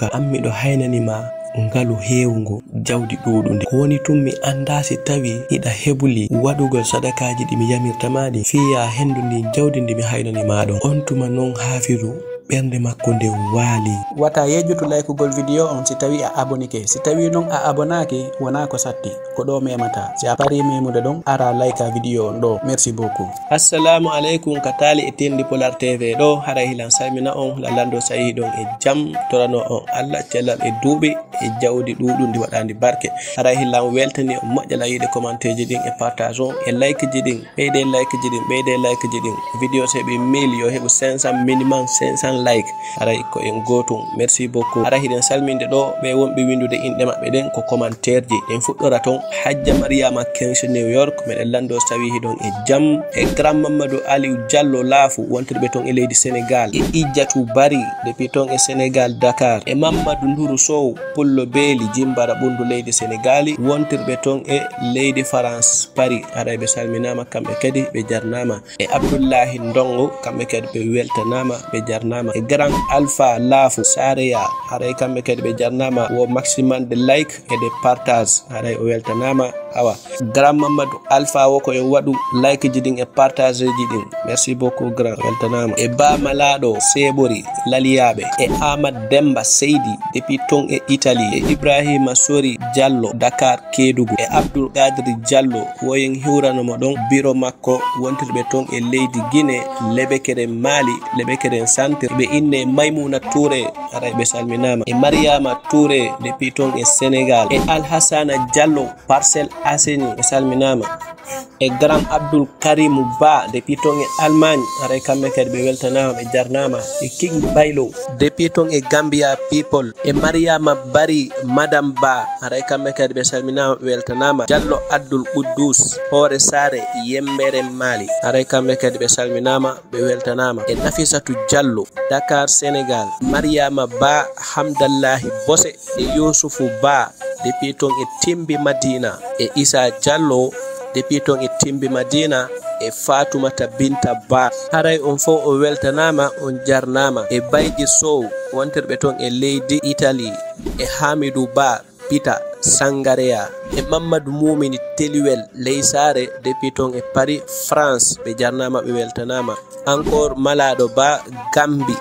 ka ammi do haynani ma ngalu hewugo jawdi dudunde ko woni tum mi anda si tawi ida hebuli wadugol sadakaji di mi yamirta madi fiya hendundi jawdi ndi mi haynani ma don on tuma non hafiru bernde makko nde wali wata yejutu like gol video on si tawi a abonike si tawi non a abonaki wana ko satti ko do memata si a pari memude don ara like video on do merci beaucoup. Assalamu alaikum katali etendi Polar TV do hara hilan salmina on lalando sayi don e jam torano on Allah cellal e duubi e jawdi dudundi wadandi barke hara hilan weltani on mojjala yide commentaire din e partage on e like jidin beede like jidin video se be mail yo hebu 500 minimum 500 like ara ko en gotum merci beaucoup ara hidan salminde do be wonbe windude inde mabbe den ko commentaire ji en fuddora ton Hajja Mariama Kenshi New York meden lando sawi hidon e jam e Grand Mamadou Aliou Diallo laafu wontirbe ton e leydi Senegal e Idjatou Bari depuis ton e Senegal Dakar e Mamadou Ndourou Sow Pullo Beli Jimbara bundu leydi Senegali wontirbe ton e leydi France Paris ara be salminama kambe kadi be jarnama e Abdullahi Ndongo kambe kadi be weltanama be jarnama e Grand Alpha laafu Sareya ara kambe kadi be jarnama wo maximum de like et de partage ara o weltanama awa Grand Mamadou Alpha woko e wadu like jidin e partage jidin merci beaucoup grand weltanama e Ba Malado Sebori Laliyabe e Ahmad Demba Seydi depuis ton e Italie e Ibrahima Sori Diallo Dakar Kedugu e Abdul Qadir Diallo woyen hiwrano mo don biro makko wontirbe ton e leydi Guinée Lebekere Mali Lebekere Santir be inne Maimouna Touré ara be salminama e Mariama Touré depuis ton e Senegal e Alhassana Diallo Parcelles Assainies e salminama e Grand Abdul Karim Ba depuis ton e Allemagne ara kambe kadi be weltanama be jarnama e King Baylo depuis ton e Gambia people e Mariama Bari Madame Ba ara kambe kadi be salminama be weltanama Diallo Abdul Quddus Hore Sare Yembere Mali ara kambe kadi be salminama be weltanama e Nafisatu Diallo Dakar Senegal Mariama Ba Hamdallahi Bose e Yusufu Ba depuis ton e Timbi Madina e Isa Diallo depuis ton e Timbi Madina e Fatoumata Binta Ba haray on fo o weltanama on jarnama e Bayji Sow wonterbe ton e leydi Italy e Hamidou Ba Pita Sangareya e Mamadou Moumini Teliwel Leysare depuis ton e Paris France be jarnama be weltanama encore Malado Ba Gambi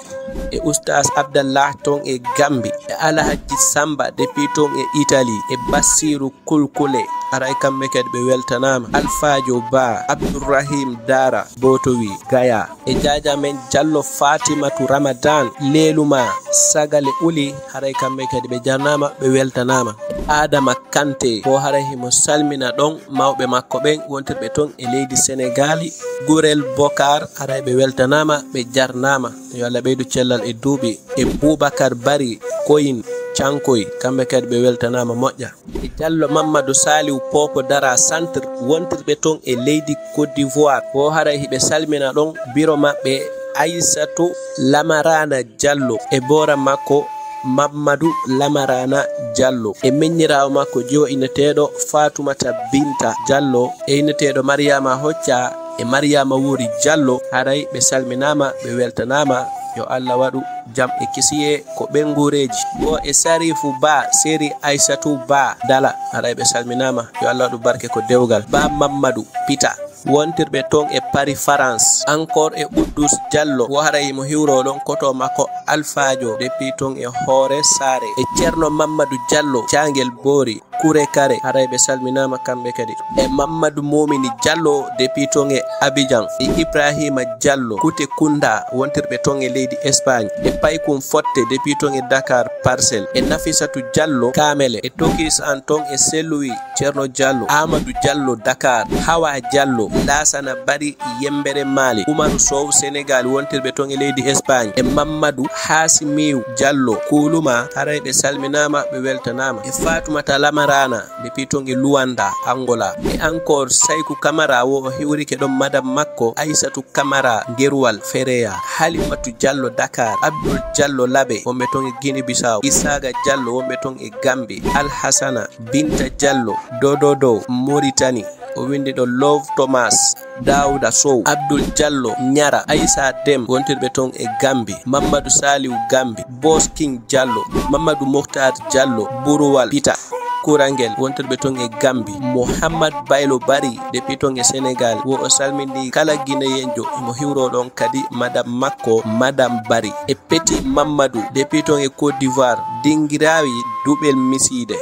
e Oustaz Abdallah ton e Gambi e Alhaji Samba depuis ton e Italy e Bassirou Kulkule aray kambe kadi be weltanama Alfajo Ba Abdourahim Dara Botowi Gaya e jaja men Diallo Fatimatu Ramadan Leluma Sagale Uli aray kambe kadi be jarnama be weltanama Adama Kante ko haray mo salmina don mawbe makko ben wontirbe ton e leydi Senegali Gorel Bokar aray be weltanama be jarnama yo Allah beydu cellal e duubi e Boubacar Bari Koyin Chankoy kambe kadi be weltanama moƴƴa e Diallo Mamadou Saliou Poko Dara Centre wontirbe ton e leydi Côte d'Ivoire ko haray hibe salmina don biro mabbe Aissatou Lamarana Diallo e bora makko Mamadou Lamarana Diallo e meññirawo makko jo inetedo Fatoumata Binta Diallo e inetedo Mariama Hocca e Mariama Wuri Diallo haray be salminama be weltanama yo Allah wadu jam e kisiye ko bengureji o e Sarifu Ba Seri Aissatou Ba Dala haray be salminama yo Allah wadu barke ko dewgal Ba Mamadou Pita wontirbe ton e Paris France encore e Quddus Diallo wo haray mo hiwro don koto makko Alfajo depuis ton e Hore Sare e Cerno Mamadou Diallo Tiangel Bori Kure Kare haray be salminama kambe kadi e Mamadou Momini Diallo depuis ton e Abidjan e Ibrahima Diallo Kute Kunda wontirbe ton e leydi Espagne e Paykum Fotte depuis ton e Dakar Parcel e Nafisatu Diallo Kamele e Tokis Anton e Seloui Cerno Diallo Amadou Diallo Dakar Hawa Diallo Lasana Bari Yembere Mali Umaru Sow Senegal wontirbe ton e leydi Espagne e Mamadou Hasimiou Diallo Kuluma haray be salminama be weltanama e Fatoumata Lamarana depuis ton e Luanda Angola e encore Sayku Camara wo hiwrike don madam makko Aissatou Camara Gerwal Fereya Halimatu Diallo Dakar Abdul Diallo Labe wombe ton e Guinea Bissau Isaga Diallo wombe ton e Gambie Alhassana Binta Diallo Dododo Mauritanie o windi ɗo Love Thomas, Dawda Sow, Abdul Diallo Nyara, Aissa Dem wontirɓe ton e Gambi, Mamadou Saliou Gambi, Boss King Diallo, Mamadou Mokhtar Diallo, Buruwal Pita Kurangel wontirɓe ton e Gambi, Mohammad Baylo Bari depuis ton e Sénégal, wo o salmini kala guinéenjo mo hiwro ɗon kadi madame makko Madame Bari, e Petit Mamadou depuis ton e Côte d'Ivoire, Dingirawi Duɓel Miside,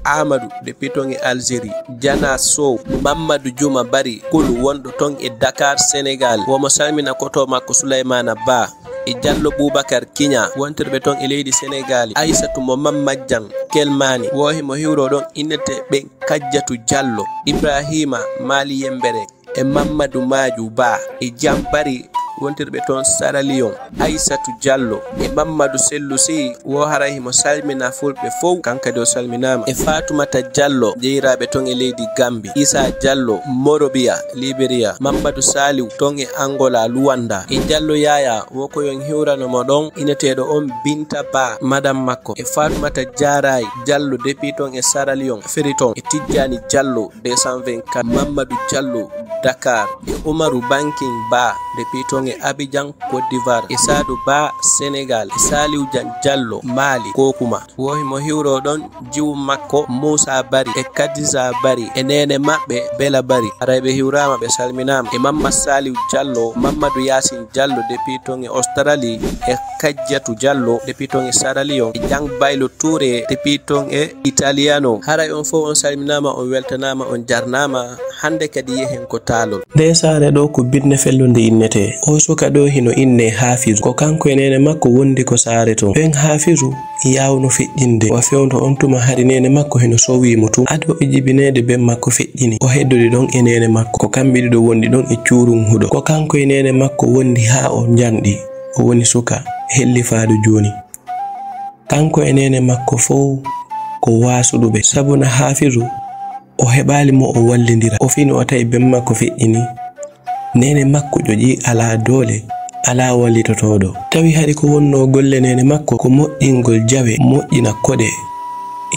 Amadou depuis ton e Algérie, Jana Sow, Mamadou Juma Bari Kulu wonɗo ton e Dakar Sénégal, womo salmina koto makko Souleymana Ba, e Diallo Boubacar Kinya wontirɓe ton e leydi Sénégal, Aissatou mo Mamadjan Kelmani wohi mo hiwro ɗon innete ɓe Kajjatu Diallo, Ibrahima Mali Yembere e Mamadou Madiou Ba, e Jambari wontirɓe ton Sara Lyon, Aissatou Diallo e Mamadou Sellou Sy wo haray mo salmina fulɓe fof kankadi o salminama, e Fatoumata Diallo jeyiraɓe ton e leydi Gambi, Issa Diallo Morobia Liberia, Mamadou Saliou ton e Angola Luanda, e Diallo Yaya woko yon hiwranomo ɗon ineteɗo on Binta Ba madame makko, e Fatoumata Diaray Diallo depuis ton e Sara Lyon Feriton, e Tidjani Diallo 224, Mamadou Diallo Dakar, e Oumarou Banking Ba depuis ton e Abidjan Côte d'Ivoire, e Sadou Ba Sénégal, e Saliou Diallo Mali Kokuma wohi mo hiwro ɗon jiwu makko Moussa Bari e Kadiza Bari e nene maɓɓe Bela Bari, arayɓe hiwrama ɓe salminama, e Mamad Saliou Diallo, Mamadou Yassine Diallo depuis ton e Australie, e Kajjatu Diallo depuis ton e Sierra Leone, e Jang Baylo Touré depuis ton e Italiano. Haray on fof on salminama, on weltanama, on jarnama. Hande kadi yehen ko talol nde sare ɗo ko binne fellunde innete o suka ɗo hino inne Hafizu, ko kanko e nene makko wondi ko sare ton. ɓen Hafizu yawno feƴƴinde o fewndo on tuma hari nene makko hino sowimo tum, ado e jibinede ben makko feƴƴini o heddodi ɗon e nene makko, ko kamɓe ɗiɗo wondi ɗon e cuurum huɗo, ko kanko e nene makko wondi ha o janɗi o woni suka helli faadu joni. Kanko e nene makko fof ko wasuɗuɓe, sabuna Hafizu o heɓali mo o wallidira, o fini o tawi ben makko feƴƴini nene makko joƴi ala doole ala wallitotoɗo, tawi hari ko wonno golle nene makko ko moƴƴingol jawe moƴƴina koɗe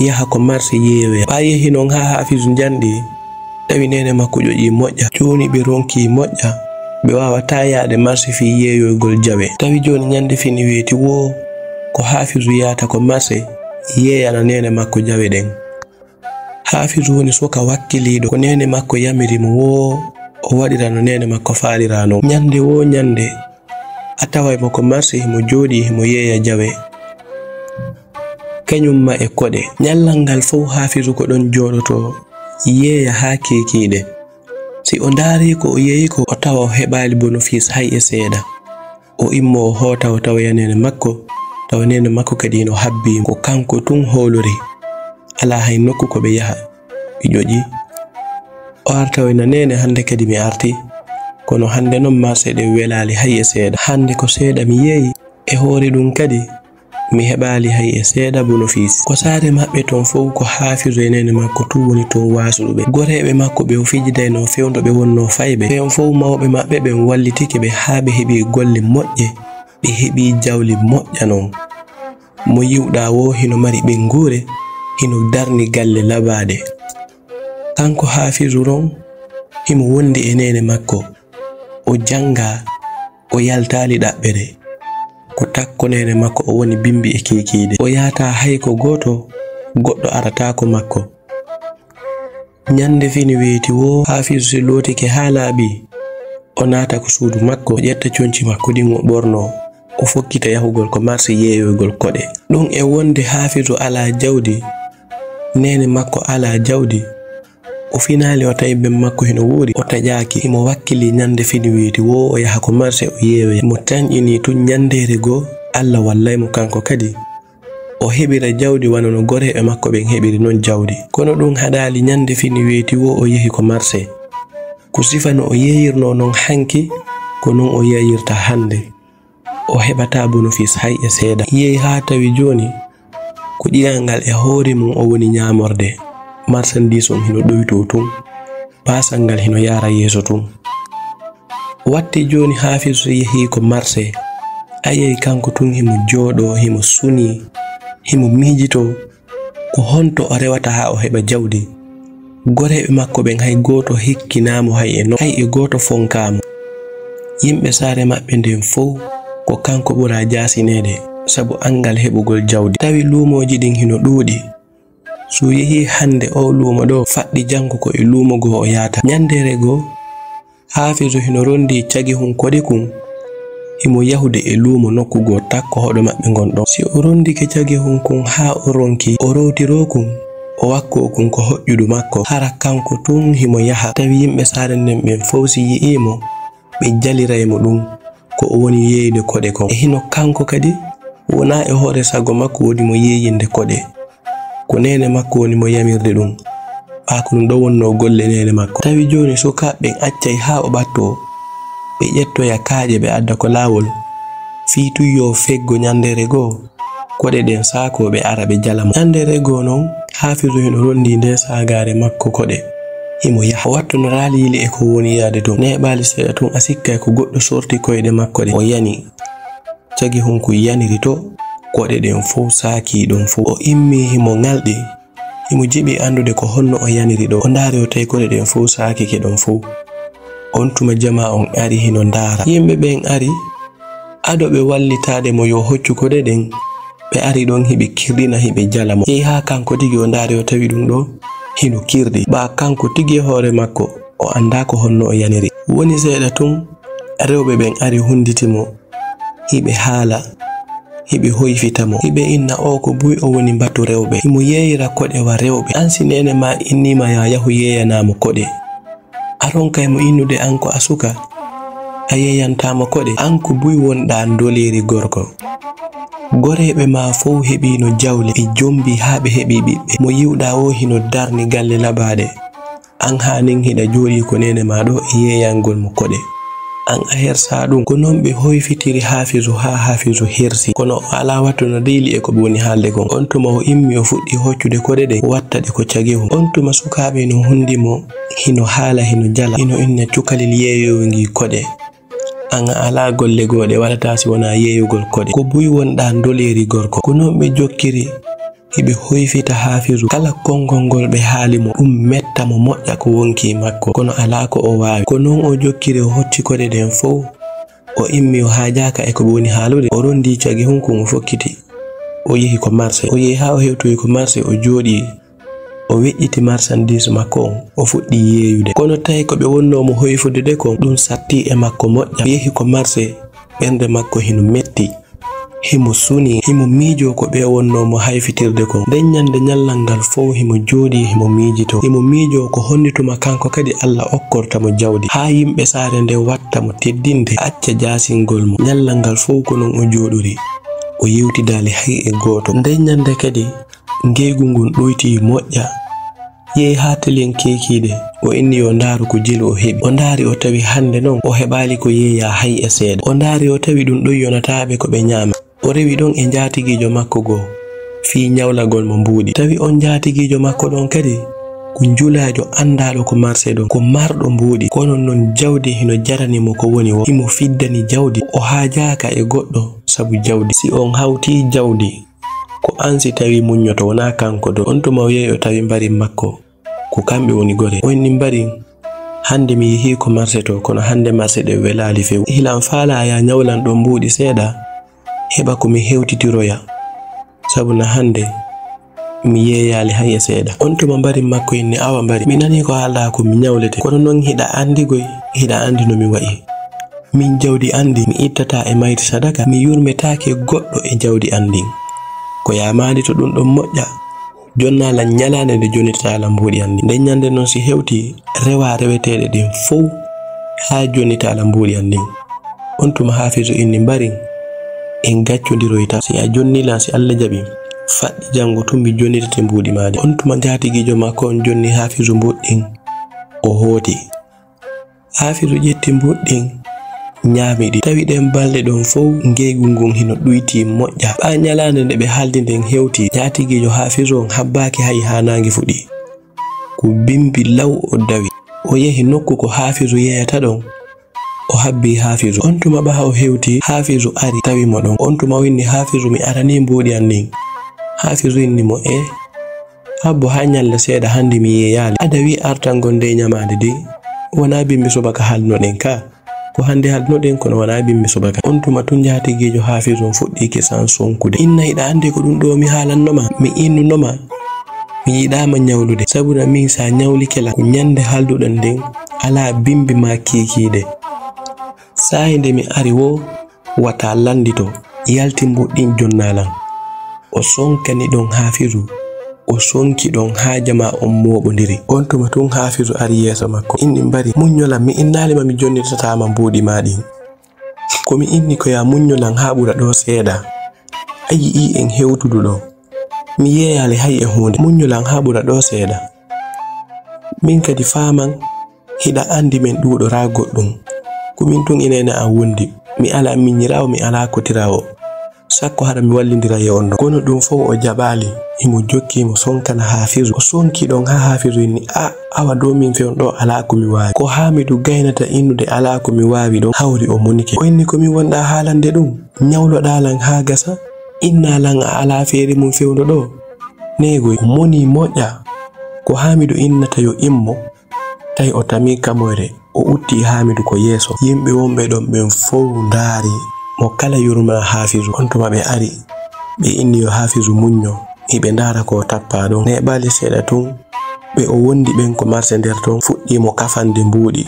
yaha ko marché yeewe. ɓa yehi noon ha Hafizu janɗi tawi nene makko joƴi moƴƴa, joni ɓe ronki moƴƴa ɓe wawata yaade marché fi yeeyoygol jawe, tawi joni ñande fini weeti wo ko Hafizu yata ko marché yeeyana nene makko jawe ɗen. Hafizu woni soka wakkiliɗo ko nene makko yamirimo wo o waɗirano nene makko faalirano. Ñande wo ñande a tawaymo ko marché himo jooɗi himo yeeya jawe kañumma e koɗe. ñallal ngal fof Hafizu ko ɗon jooɗoto yeeya ha kekiɗe, si o ndaari ko o yeeyi ko o tawa o heɓali bénéfice hay e seeɗa, o immo o hoota o tawa nene makko, tawa nene makko kadi no habbi ko kanko tun hoolori ala hay nokku ko ɓe yaha ɓe joƴi. o arta wayna nene hande kadi mi arti, kono hande non marché ɗe welali hay e seeɗa, hande ko seeɗa mi yeeyi e hoore ɗum kadi mi heɓali hay e seeɗa bénéfice. ko saare maɓɓe ton fof ko Hafizu e nene makko tu woni ton wasuɗuɓe, goreɓe makko ɓe o fijidayno fewndo ɓe wonno fayɓe, ɓen fof mawɓe maɓɓe ɓen wallitike ɓe ha ɓe heeɓi golle moƴƴe, ɓe heeɓi jawli moƴƴa non. mo yiwɗa wo hino mari ɓengure, hino darni galle labaɗe. kanko Hafizu ron himo wondi e nene makko, o janga o yaltali ɗaɓɓere, ko takko nene makko o woni bimbi e kekide, o yata hay ko goto goɗɗo aratako makko. ñande fini weeti wo Hafizu si lotike ha laaɓi o naata ko suudu makko, o ƴetta conci makko ɗin o ɓorno o fokkita yahugol ko marché yeeyoygol koɗe. ɗum e wonde Hafizu ala jawdi, nene makko ala jawdi, o finali o tawi ben makko hino wuuri, o taƴaki himo wakkili ñande fini weeti wo o yaha ko marché o yeewe, mo tañƴini tun ñandere goo Allah wallaymo kanko kadi o heɓira jawdi wana no goreɓe makko ɓen heɓiri non jawdi. kono ɗum haɗali ñande fini weeti wo o yehi ko marché, ko sifa no o yeeyirno non hanki ko non o yeeyirta hande, o heɓata bénéfice hay e seeɗa. yeehi ha tawi joni ko ƴiyangal e hoore mum o woni ñamorde, marchandise on hino ɗoyto tun, basal ngal hino yara yeeso tun. watti joni Hafizu yehi ko marché, ayey kanko tun himo jooɗo, himo suni, himo miijito ko honto o rewata ha o heɓa jawdi. goreɓe makko ɓen hay goto hikkinamo hay e goto fonkamo. Yimɓe saare maɓɓe nden fof ko kanko ɓura jasinede sabu angal heɓugol jawdi. Tawi luumoji ɗin hino ɗuuɗi, so yehi hande o luumo ɗo faɗɗi jango ko e luumo go o yata. Nyandere go Hafizu hino rondi cagi hun koɗi kun himo yahude e luumo nokkugo takko hoɗo maɓɓe gonɗon. Si o rondike cagi hun kun ha o ronki o rowtiro kun o wakko kun ko hoƴƴudu makko hara kanko tun himo yaha. Tawi yimɓe saare nden ɓen fof si yi'imo ɓe jaliraymo ɗum ko o woni yeeyde koɗe kon. E hino kanko kadi wona e hoore sago makko woni mo yeeyinde koɗe, ko nene makko woni mo yamirde ɗum. Ɓako ɗum ɗo wonno golle nene makko. Tawi joni sukaɓe accay ha o ɓatto ɓe ƴettoya kaaƴe ɓe adda ko laawol fiituyo feggo nyandere goo koɗe ɗen saako ɓe ara ɓe jalamo. Nyandere goo non Hafizu hino rondi nde saagare makko koɗe himo yaha. Wattu no raaliili e ko woni yaade ton. Neɓali seeɗa tun a sikkay ko goɗɗo sorti koyɗe makko ɗe o yani. Cagi hunku yaniri to koɗe ɗen fof saaki ɗon fof. O immi himo ngalɗi himo jiɓi andude ko honno o yaniri ɗo. O ndaari o tawi koɗe ɗen fof saakike ɗon fof. On tuma jama on ari hino ndaara. Yimɓe ɓen ari ado ɓe wallitade mo yo hoccu koɗe ɗen ɓe ari ɗon hiɓe kirɗina hiɓe jala mo. Yehi ha kanko tigi o ndaari o tawi ɗum ɗo hino kirɗi. Ɓa kanko tigi hoore makko o anda ko honno o yaniri. Woni seeɗa tun rewɓe ɓen ari hunditimo hiɓe haala hiɓe hoyfitamo hiɓe inna o ko buy o woni mbatu rewɓe himo yeeyira koɗewa rewɓe. An si nene ma innima ya yahu yeeyanamo koɗe, aron kay mo innude an ko asuka a yeeyantamo koɗe. An ko buy wonɗa doleri gorko. Goreɓe ma fof heɓino jawle e jombi ha ɓe heɓi ɓiɓɓe. Mo yiwɗa o hino darni galle labaɗe, an ha nin hiɗa jooɗi ko nene ma ɗo e yeeyangol mo koɗe. An a hersa ɗum. Ko non ɓe hoyfitiri Hafizu ha Hafizu hersi, kono ala wattu no deyli e ko woni haalde kon. On tuma o immi o fuɗɗi hoccude koɗe ɗe wattaɗe ko cagihum. On tuma sukaɓe no hundimo hino haala hino jala hino inna cukalel yeeyowngi koɗe. An ala golle goɗe waɗata si wona yeeyugol koɗe. Ko buy wonɗa doleri gorko. Ko non ɓe jokkiri hiɓe hoyfita Hafizu. Kala konngol ngol ɓe haalimo ɗum metta mo moƴƴa ko wonki makko, kono ala ko o waawi. Ko non o jokkiri o hocci koɗe ɗen fof o immi o haajaka e ko woni haalude. O rondi cagi hunko o fokkiti o yehi ko marché. O yehi ha o hewtoyi ko marché o jooɗi o weƴƴiti marchandise makko on o fuɗɗi yeeyude. Kono tawi ko ɓe wonnomo hoyfude de kon ɗum satti e makko moƴƴa. Yehi ko marché ɓernde makko hino metti himo suni himo miijo ko ɓe wonnomo hayfitirde kon. Nden nyande nyallal ngal fof himo jooɗi himo miijito himo miijo ko honnituma kanko kadi Allah okkortamo jawdi ha yimɓe saare nde wattamo teddinde acca jasingol mo. Nyallal ngal fof ko non o jooɗori o yewtidali hay e goto. Nden nyande kadi ngeygu ngun ɗoyti moƴƴa. Yehi ha telen kekiɗe o inni o ndaaru ko jili o heɓi. O ndaari o tawi hande non o heɓali ko yeeya hay e seeɗa. O ndaari o tawi ɗum ɗon yonataɓe ko ɓe ñaama. O rewi ɗon e njatigijo makko go fi nyawlagol mo mbuuɗi. Tawi on njatigijo makko ɗon kadi ko julajo andaɗo ko marché ɗon ko marɗo mbuuɗi, kono non jawdi hino jaranimo ko woni o. Himo fiddani jawdi o haajaka e goɗɗo sabu jawdi. Si on hawti jawdi ko ansi tawi muññoto wona kanko do. On tuma o yehi o tawi mbari makko ko kamɓe woni gore. O inni mbari hande mi yehi ko marché to, kono hande marché ɗe welali few. Hilan faala ya nyawlan ɗo mbuuɗi seeɗa heɓa ko mi hewtitiroya sabu na hande mi yeeyali hay e seeɗa. On tuma mbari makko inni awa mbari mi nani ko haala ko mi nyawlete, kono non hiɗa andigoy hiɗa andi no mi wa'i. Min jawdi andi mi ittata e mayti sadaka, mi yurmetake goɗɗo e jawdi andin. Ko yamadi to ɗum ɗon moƴƴa jonnala nyalande nde jonitala mbuuɗi andi. Nden nyande non si hewti rewa reweteɗe ɗin fof ha jonitala mbuuɗi andin. On tuma Hafizu inni mbari en gaccodiroyta si a jonnilan si Allah jaɓi faɗɗi jango tumbi jonnitete mbuuɗi maɗi. On tuma njatigijo makko on jonni Hafizu mbuɗɗin o hooti. Hafizu ƴetti mbuɗɗin ñaamiɗi. Tawi ɗen balɗe ɗon fof ngeygu ngun hino ɗuyti moƴƴa. Ɓa nyalande nde ɓe haaldi nden hewti njatigijo Hafizu on habbaki hay ha nangi fuɗi ko bimbi law o dawi. O yehi nokku ko Hafizu yeyata ɗon o habbi Hafizu. On tuma ɓawo hewti Hafizu ari tawi mo ɗon. On tuma winni Hafizu mi arani mbuuɗi an nin. Hafizu inni mo habbo ha nyalla seeda handi mi yeyali ada wi artan gonde nyamade de wana bimbi subaka halno den ka ko hande halno den kono wana bimbi subaka on tuma tun jatigejo Hafizun fuddi kisan sonkude inna ida ande ko dum do mi halannoma mi innunoma mi yidama nyawlude sabuna min sa nyawli kela ko nyande haldudan den ala bimbi ma kikide sayinde mi ari wo wata landito yalti mbuddin jonnalan o sonkani don Hafizu o sonki don haajama on mobondiri on tuma tun Hafizu ari yeso makko inni mbari munyola mi innali ma mi jonnitata ma mbudi maadi ko mi inni ko ya munyolan haabura do seeda ayi i en hewtudu do mi yeyale hay e hunde munyolan haabura do seeda min kadi faman hida andi men dudo ra goddum ko min tun inena an wondi mi ala minyirawo mi ala ko tirawo sakko hada mi wallindira e on kono dum fo o jabali himo jokki mo sonkana Hafizu o sonki don ha Hafizu ni awa do min fe on do ala ko mi waawi ko Hamidu gaynata innude ala ko mi waawi don hawri o monike o inni ko mi wonda haalande dum nyawlo dalan ha gasa inna lan ala feeri mum fewndo do nego moni moja ko Hamidu innata yo immo tay o tami kamore o utti Hamidu ko yeso yimbe wombe don ben fo ndaari mo kala yurma Hafizu on tuma be ari be inni yo Hafizu munyo ibe ndara ko tappa don ne bali seeda tun be o wondi ben ko marse nder ton fuddi mo kafande mbudi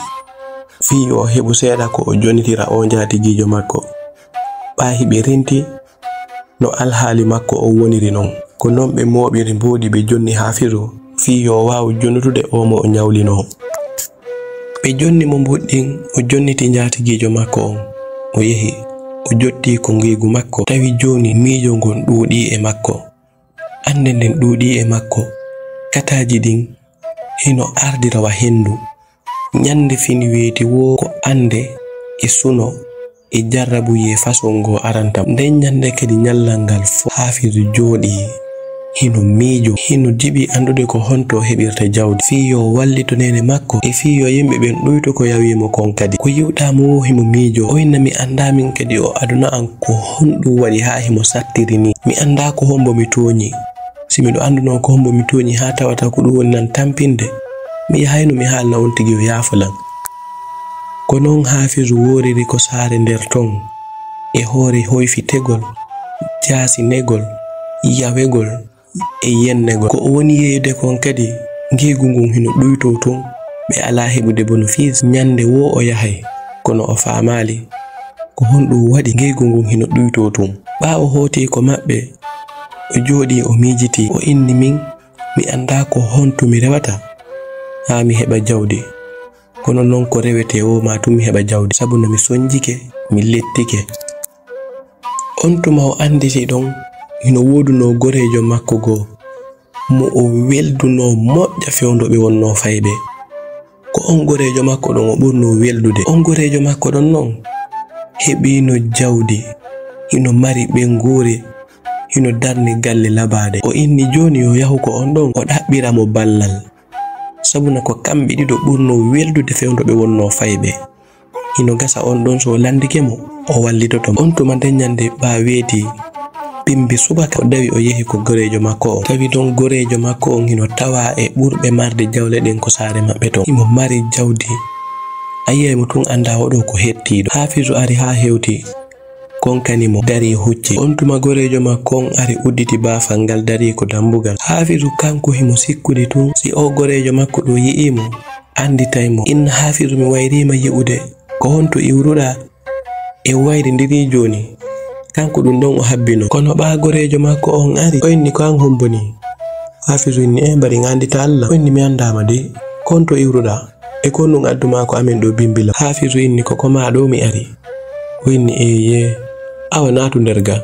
fi o hebu seeda ko o jonitira o jatigijo makko ba hibe renti no alhaali makko o woniri non ko non be mobiri mbudi be jonni Hafizu fi yo waaw jonutude o mo o nyawlino be jonni mo mbuddin o jonniti jatigijo makko on o yehi o jotti ko ngigu makko tawi joni miijo ngon duudi e makko ande den duudi e makko kataji din hino ardirawa hendu nyande fini weeti wo ko ande e suno e jarrabu ye fasongo aranta den nyande kadi nyallangal fo Hafizu jodi hino miijo hino dibi andude ko honto hebirta jawdi fiyo wallito nene makko e fiyo yimbe ben duyto ko yawimo kon kadi ko yiwdamo himo miijo o inna mi anda min kadi o aduna an ko hondu wadi ha himo sattirini mi anda ko hombo mi toñi simi do anduno ko hombo mi toñi ha tawata ko dum nan tampinde mi hayno mi halna on tigi o yafulan ko non Hafizu woriri ko saare nder ton e hore hoyfi tegol jaasi negol yawegol e yennego ko woni yeeyde kon kadi ngeegu ngun hino duyto ton be ala hebude bonofis nyande wo o yahay kono o faamali ko hondu wadi ngeegu ngun hino duyto ton ba o hoti ko mabbe o jodi o mijiti o inni min mi anda ko hontu mi rewata ha mi heba jawdi kono non ko rewete o ma tumi heba jawdi sabu no mi sonjike mi lettike on tuma o anditi don hino woduno gorejo makko go mo o welduno moƴƴa fewndobe wonno faybe ko on gorejo makko don o burno weldude on gorejo makko don non hebino jawdi hino mari be ngure hino darni galle labade o inni joni yo yahu ko on don o dabbira mo ballal sabuna ko kambe dido burno weldude fewndobe wonno faybe hino gasa on don so landike mo o wallitoto on to man nyande ba weeti bimbi subaka dawi o yehi ko gorejo makko tawi don gorejo makko on hino tawa e burbe marde jawle den ko saare mabbe ton imo mari jawdi ayi mo tun anda wodo ko hettido Hafizu ari ha hewti konkani mo dari hucci on tuma gorejo makko on ari udditi bafangal dari ko dambugal Hafizu kanko himo sikkude tun si o gorejo makko do yi'imo andi taymo in Hafizu mi wayrima yi'ude ko honto iwruda e wayri ndiri joni kanko dum don o habbino kono ba gorejo makko on ari o inni ko an homboni Hafizu inni e bari ngandita Allah o inni mi andama de konto iwruda e ko non adduma ko amen do bimbila Hafizu inni ko ma do mi ari o inni ye awa natu nderga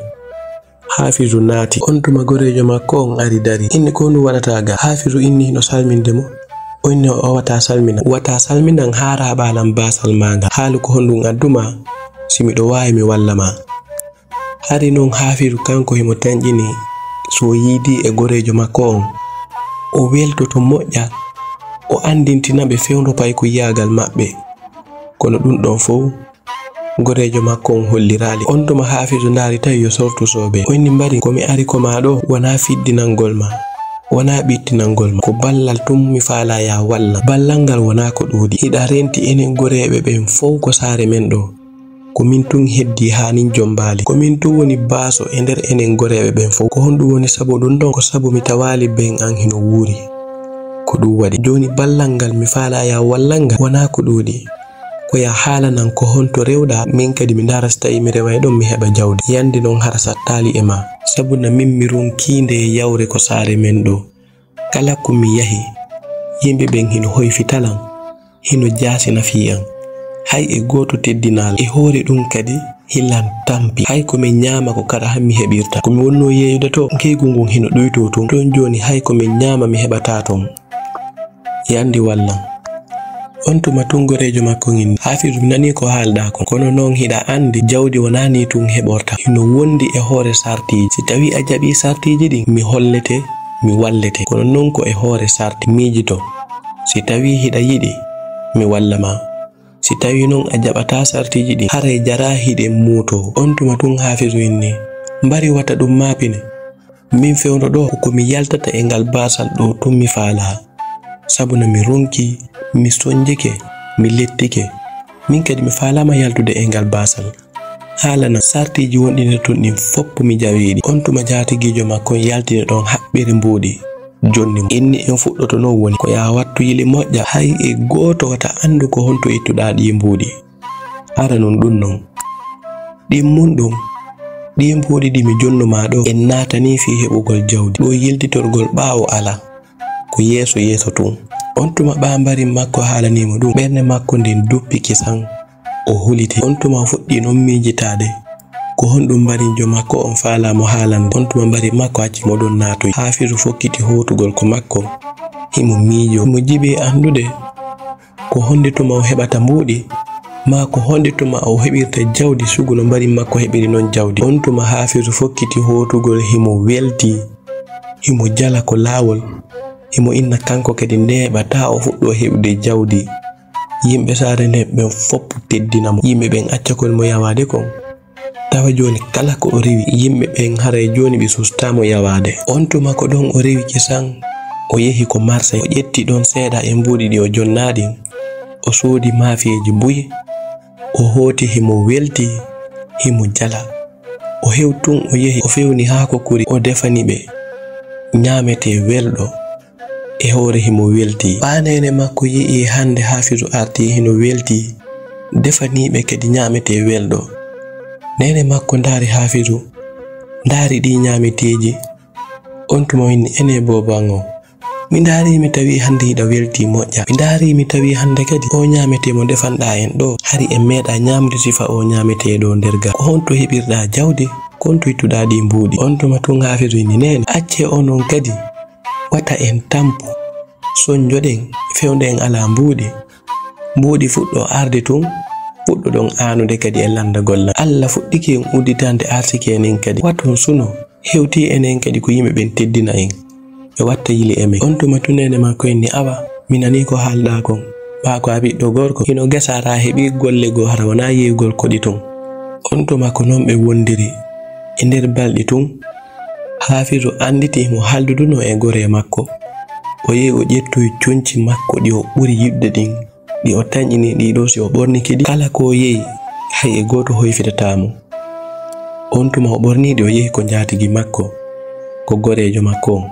Hafizu naati on tuma gorejo makko on ari dari inni ko no wadata ga Hafizu inni no salmindemo o inni o wata salminan hara balam basal manga halu ko hondun adduma simi do wawi mi wallama hari non Hafizu kanko himo tanjini so yidi e gorejo makko on o weltoto moƴƴa o andintina be fewndo pay ko yagal mabbe kono dum don fo gorejo makko on hollirali on duma Hafizu ndari tawi yo sortu sobe onni mbari ko mi ari ko ma do wana fiddinangol ma wana bittinangol ma ko ballal tum mi faala ya walla ballal ngal wana ko ɗuuɗi hiɗa renti enen goreɓe ɓen fof ko saare men ɗo ko min tun heddi hanin jombali ko min tun woni baaso e nder enen goreɓe ɓen fof ko honɗum woni sabu ɗum ɗon ko sabu mi tawali ben an hino wuuri ko ɗum waɗi joni ballal ngal mi faala ya wallal ngal wana ko ɗuuɗi ko ya haalanan ko honto rewɗa min kadi mi ndara so tawi mi reway ɗon mi heɓa jawdi yande noon hara sattali e ma sabu na min mi ronkinde e yawre ko saare men ɗo kala ko mi yahi yimɓe ɓen hino hoyfitalan hino jaasina fiyan hay e goto teddinal e hoore ɗum kadi hillan tampi hay ko min ñaama ko kada han mi heɓirta ko mi wonno yeeyude to keygu ngun hino ɗoyto ton ton joni hay ko min ñaama mi heɓata ton yandi wallan on tuma tungorejo makko ngin Hafizu mi nani ko haalda ko kono noon hiɗa andi jawdi wona ni tun heɓorta hino wondi e hoore sartiji si tawi a jaɓi sartiji ɗin mi hollete mi wallete kono noon ko e hoore sarti miijito si tawi hiɗa yiɗi mi wallama si tawi noon a jaɓata sartiji ɗin haray jara hiɗen muuto on tuma tun Hafizu inni mbari wata ɗum maapine min fewno ɗo ko mi yaltata e ngal basal ɗo tun mi faala sabuna mi ronki mi sonjike mi lettike min kadi mi faalama yaltude e ngal basal haalana sartiji wonɗine tun ɗin fopp mi jawiɗi on tuma jatigijo makko yaltine ɗon haɓɓere mbuuɗi jonni inni en fuɗɗoto no woni ko ya wattu yili moƴƴa hay e goto wata andu ko honto ittuɗa ɗi mbuuɗi ara non ɗum non ɗin mun ɗum ɗi mbuuɗi ɗi mi jonnuma ɗo en natani fi heɓugol jawdi ɗo yilditorgol ɓaawo ala ko yeeso tun on tuma ɓambari makko haalanimo ɗum ɓernde makko nden duppi kisan o huliti on tuma fuɗɗi non miijitade ko honɗum mbarinjo makko on faalamo haalande on tuma mbari makko acci moɗon naatoy Hafizu fokkiti hotugol ko makko himo miijo mo jiɓi andude ko hondituma o heɓata mbuuɗi ma ko hondituma o heɓirta jawdi sugu no mbari makko heɓiri non jawdi on tuma Hafizu fokkiti hotugol himo welti himo jala ko laawol himo inna kanko kadi neɓata o fuɗɗo heɓde jawdi yimɓe saare nden ɓen fopp teddinamo yimɓe ɓen acca kon mo yawade kon tawa joni kala ko o rewi yimɓe ɓen haray joni ɓe sustamo yawade on tuma ko ɗon o rewi kisan o yehi ko Marseille o ƴetti ɗon seeɗa e mbuuɗi ɗi o jonnaɗi o soodi maafeji buyi o hooti himo welti himo jala o hewtun o yehi o fewni haako kuri o defani ɓe ñamete welɗo e hoore himo welti ɓanene makko yi'i hande Hafizu arti hino welti defaniɓe kadi ñamete welɗo nene makko ndaari Hafizu ndaari ɗi ñameteji on tuma winni ene bobango mi ndaari mi tawi hande hiɗa welti moƴƴa mi ndaari mi tawi hande kadi o ñamete mo defanɗa en ɗo hari en meeɗa ñamde sifa o ñamete ɗo nder gal ko honto heɓirɗa jawdi konto ittuɗa ɗi mbuuɗi on tuma tun Hafizu inni nene acce onon kadi wata en tampo sonjoɗen fewden ala mbuuɗi fuɗɗo arde tun fuɗɗo ɗon anude kadi e landa golla Allah fuɗɗiki en udditande arsike enen kadi waton suno hewti enen kadi ko yimɓe ɓen teddina en ɓe watta yili emen on tuma tunene makko en ni awa minani ko haalɗa kon ɓa ko a ɓiɗɗo gorko hino gesara heɓi golle goo hara wona yeygol koɗi tun on tuma ko noon ɓe wondiri e nder balɗi tun Hafizu anditi mo halduduno e gore makko o yehi o ƴettoy conci makko ɗi o ɓuri yiɗde ɗin ɗi o tañƴini ɗiɗo si o ɓorniki ɗi kala ko o yehi hay e goto hoyfitatamo on tuma o ɓorniɗi o yehi ko njatigi makko ko gorejo makko on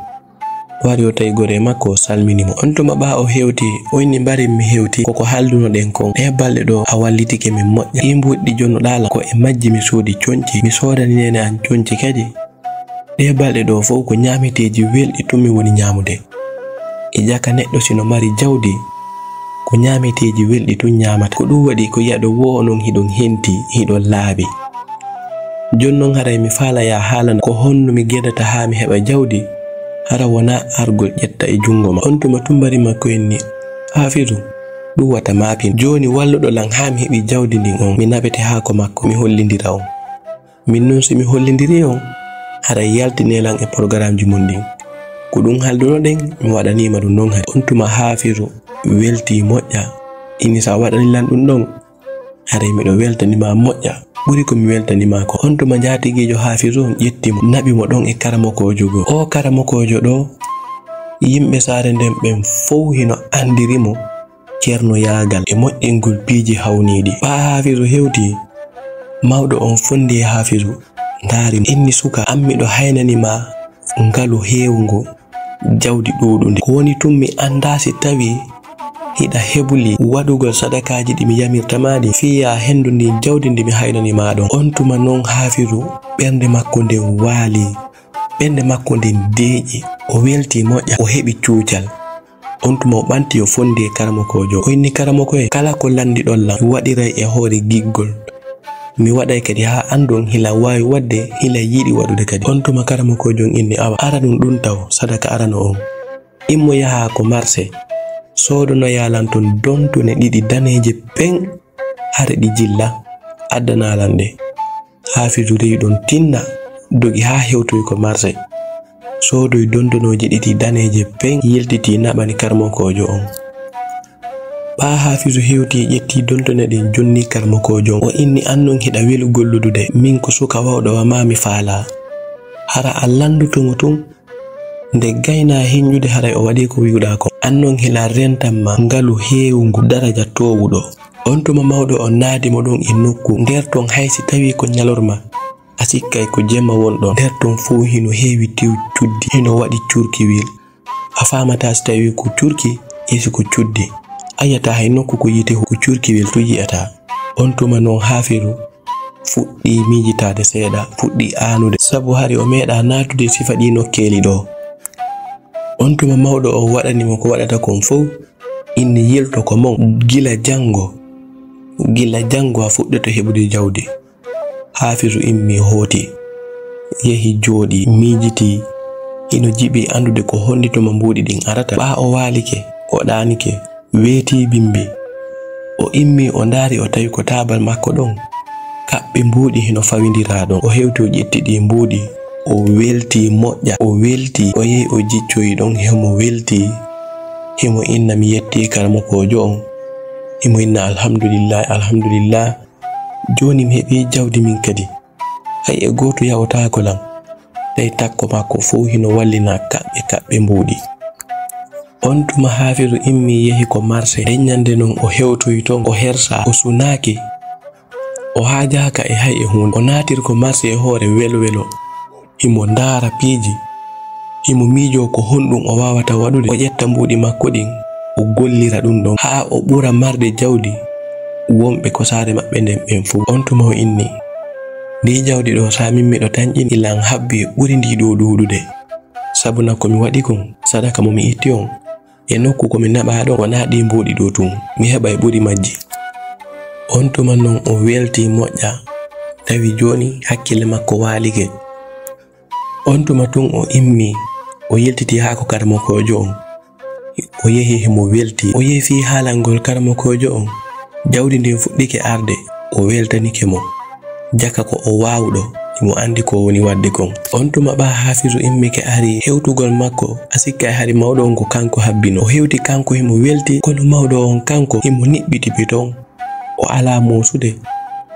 wari o tawi gore makko o salminimo on tuma ɓa o hewti o inni mbari mi hewti koko halduno ɗen kon ɗe balɗe ɗo a wallitike min moƴƴa ɗi mbuɗɗi jonnoɗala ko e majji mi soodi conci mi sodani nene an conci kadi ɗe balɗe ɗo fof ko ñameteji welɗi tumi woni ñamude e jaka neɗɗo sino mari jawdi ko ñameteji welɗi tun ñamata ko ɗum waɗi ko yiya ɗo wo non hiɗon henti hiɗon laaɓi jonnon haray mi faala ya haalana ko honno mi gedata ha mi heɓa jawdi hara wona argol ƴetta e jungo ma on tuma tumbari makko en ni Hafizu ɗum wata maapin joni walluɗo lan ha mi heɓi jawdi ndin on mi naɓete ha ko makko mi hollindira on min noon si mi hollindiri on hara yaltinelan e programme ji mun ɗin ko ɗum haldunoɗen mi waɗanima ɗum non hay on tuma Hafizu welti moƴƴa ini sa waɗanilan ɗum ɗon haray miɗo weltanima moƴƴa ɓuri komi weltanima ko on tuma jatigijo Hafizu on ƴettimo naɓimo ɗon e karamokojo go o karamokojo ɗo yimɓe saare nden ɓen fof hino andirimo Ceerno Yaagal e moƴƴingol piiji hawniiɗi. ɓaa Hafizu hewti mawɗo on fondi e Hafizu ndaari inni suka an miɗo haynanima ngalu heewungu jawdi ɗuuɗunde ko woni tun mi annda si tawi hiɗa heɓuli waɗugol sadakaji ɗi mi yamirtamaɗi fiya hendu ndi jawdi ndi mi haynanima ɗon. On tuma noon Hafizu ɓernde makko nden waali, ɓernde makko nden deeƴi, o welti moƴƴa, o heɓi cuucal. On tuma o ɓanti o fondi e karamokojo, o inni karamokoye kala ko landi ɗon lam mi waɗiray e hoore giggol, mi waɗay kadi ha andon hila wawi wadde hila yiɗi waɗude kadi. On tuma karamokojo inni awa ara ɗum taw sadaka arano on, immo yaha ko marché sodono yalan ton dontune ɗiɗi daneje pen hare ɗi jilla addanalan ɗe. Hafizu rewi ɗon tinna dogi ha hewtoy ko marché sodoy dondonoji ɗiɗi daneje pen yiltiti naɓani karmokojo on. ɓaa Hafizu hewti ƴetti dontone ɗen jonni karmokojo on, o inni annon hiɗa welu golludude min ko suka wawɗo wa mami faala hara a landutomo tun nde gayna hiñƴude haray o waɗi ko wiwɗa ko annon hila rentanma ngalu heewungu daraja towuɗo. On tuma mawɗo on naadimo ɗon e nokku nder ton haysi tawi ko ñalorma a sikkay ko jemma wonɗon nder ton fuu hino heewi tew cuddi hino waɗi curkiwil a famata si tawi ko curki esi ko cuddi ayata hay nokku ko yite ko curkiwil to yiyata. On tuma noon Hafizu fuɗɗi miijitade seeɗa fuɗɗi aanude sabu hari o meeɗa natude sifa ɗi nokkeli ɗo. On tuma mawɗo o waɗanimo ko waɗata kon fof inni yilto ko mon gila jango a fuɗɗoto heɓude jawdi. Hafizu immi hooti yehi jooɗi miijiti hino jiɓi andude ko honditoma mbuuɗi ɗin arata. ɓaa o waalike o ɗaanike weeti bimbi o immi o ndaari o tawi ko taabal makko ɗon kaɓɓe mbuuɗi hino fawindira ɗon. O hewti o ƴetti ɗi mbuuɗi o welti moƴƴa, o welti o yehi o jiccoyi ɗon hemo welti himo inna mi yetti karamokojo on, himo inna alhamdulillah joni mi heɓi jawdi min kadi hay e goto yawtako lam. Tawi takko makko fo hino wallina kaɓɓe mbuuɗi. On tuma Hafizu immi yehi ko marché leññande non o hewtoyi ton o hersa o sunaki o haajaka e hay e hunde o natir ko marché e hoore welo himo ndaara piiji himo miijo ko honɗum o wawata waɗude o ƴetta mbuuɗi makko ɗin o gollira ɗum ɗon haa o ɓura marde jawdi wonɓe ko saare maɓɓe nden ɓen fuu. On tuma o inni ndi jawdi ɗo sa min miɗo tañƴin ilan habbi ɓuri ndi ɗo ɗuuɗude sabu na komi waɗi kon sadaka mo mi itti on e nokku komi naɓa ɗon wona ɗi mbuuɗi ɗo tun mi heɓa e ɓuri majji. On tuma noon o welti moƴƴa tawi joni hakkille makko waalike. On tuma tun o immi o yeltiti haa ko karamokojo on o yehi himo welti o yeefi haalangol karamokojo on jawdi ndin fuɗɗike arde o weltanike mo jaka ko o wawɗo himo andi ko woni wadde kon. On tuma ɓaa Hafizu immike ari hewtugol makko a sikka hari mawɗo on ko kanko habbino o hewti kanko himo welti kono mawɗo on kanko himo niɓɓitiɓi ton o ala muusude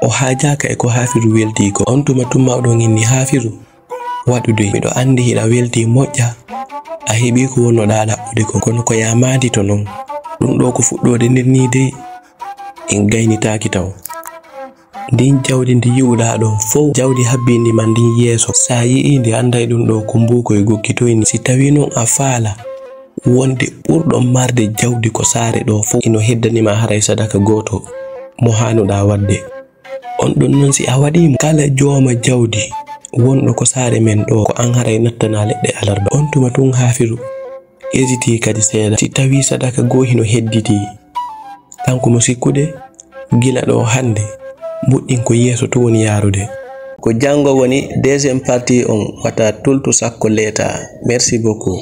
o haajaka e ko Hafizu welti ko. On tuma tun mawɗo on inni Hafizu waɗude miɗo andi hiɗa welti moƴƴa a heɓi ko wonnoɗa ɗaɓɓude kon kono ko yamadi to non ɗum ɗo ko fuɗɗode nder ni de en gaynitaki taw ndin jawdi ndi yi'uɗa ɗon fof jawdi habbindi man ndin yeeso sa yi'i ndi anday ɗum ɗo ko mbukoye gokkitoyni si tawi noon a faala wonde ɓurɗon marde jawdi ko saare ɗo fof ino heddanima haray sadaka goto mo hanuɗa wadde. On ɗon noon si a waɗimo kala jooma jawdi wonɗo ko saare men ɗo ko an haray nattana leɗɗe alarba. On tuma tun Hafizu hesiti kadi seeɗa si tawi sadaka goo hino hedditi kanko mo sikkude gila ɗo hande mbuɗɗin ko yeeso to woni yarude. Ko jango woni deuxième partie on wata tultu sakko leta. Merci beaucoup.